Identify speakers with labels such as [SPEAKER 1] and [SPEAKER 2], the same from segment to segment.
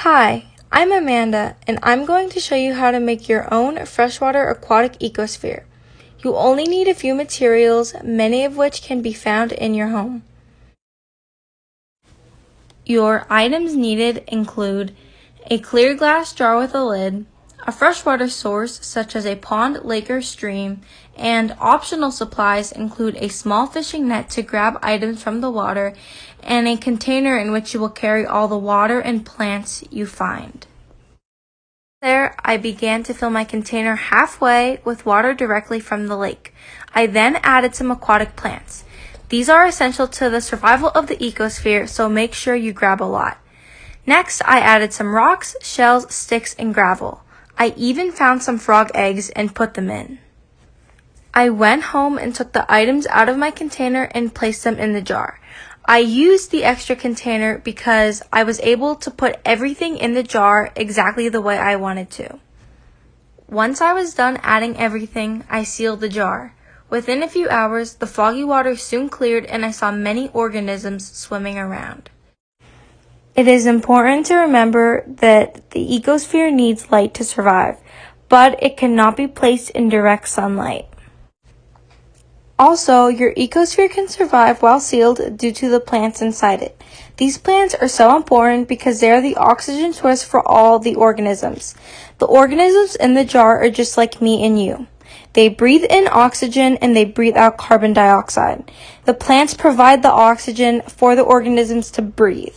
[SPEAKER 1] Hi, I'm Amanda, and I'm going to show you how to make your own freshwater aquatic ecosphere. You only need a few materials, many of which can be found in your home. Your items needed include a clear glass jar with a lid, a freshwater source such as a pond, lake, or stream, and optional supplies include a small fishing net to grab items from the water and a container in which you will carry all the water and plants you find. There, I began to fill my container halfway with water directly from the lake. I then added some aquatic plants. These are essential to the survival of the ecosphere, so make sure you grab a lot. Next, I added some rocks, shells, sticks, and gravel. I even found some frog eggs and put them in. I went home and took the items out of my container and placed them in the jar. I used the extra container because I was able to put everything in the jar exactly the way I wanted to. Once I was done adding everything, I sealed the jar. Within a few hours, the foggy water soon cleared and I saw many organisms swimming around. It is important to remember that the ecosphere needs light to survive, but it cannot be placed in direct sunlight. Also, your ecosphere can survive while sealed due to the plants inside it. These plants are so important because they are the oxygen source for all the organisms. The organisms in the jar are just like me and you. They breathe in oxygen and they breathe out carbon dioxide. The plants provide the oxygen for the organisms to breathe.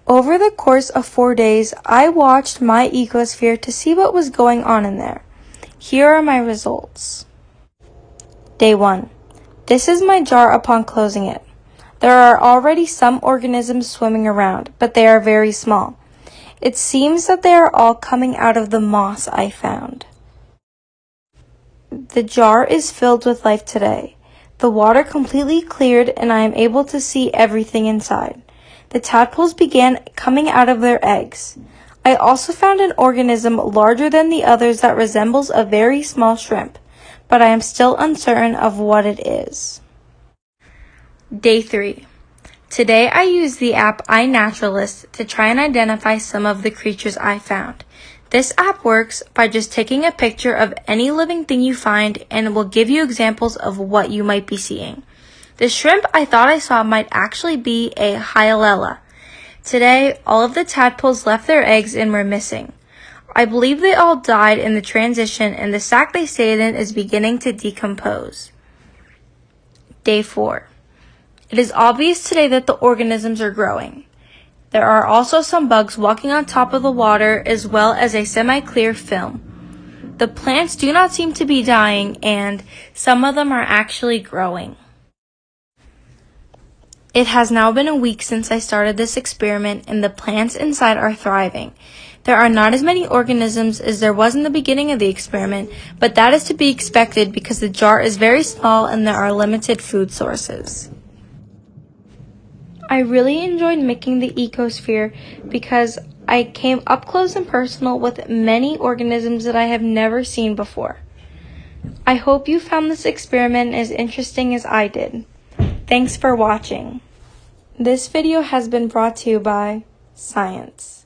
[SPEAKER 1] Over the course of 4 days, I watched my ecosphere to see what was going on in there. Here are my results. Day 1. This is my jar upon closing it. There are already some organisms swimming around, but they are very small. It seems that they are all coming out of the moss I found. The jar is filled with life today. The water completely cleared and I am able to see everything inside. The tadpoles began coming out of their eggs. I also found an organism larger than the others that resembles a very small shrimp, but I am still uncertain of what it is. Day 3. Today I used the app iNaturalist to try and identify some of the creatures I found. This app works by just taking a picture of any living thing you find and it will give you examples of what you might be seeing. The shrimp I thought I saw might actually be a hyalella. Today, all of the tadpoles left their eggs and were missing. I believe they all died in the transition and the sac they stayed in is beginning to decompose. Day 4. It is obvious today that the organisms are growing. There are also some bugs walking on top of the water as well as a semi-clear film. The plants do not seem to be dying and some of them are actually growing. It has now been a week since I started this experiment and the plants inside are thriving. There are not as many organisms as there was in the beginning of the experiment, but that is to be expected because the jar is very small and there are limited food sources. I really enjoyed making the ecosphere because I came up close and personal with many organisms that I have never seen before. I hope you found this experiment as interesting as I did. Thanks for watching. This video has been brought to you by Science.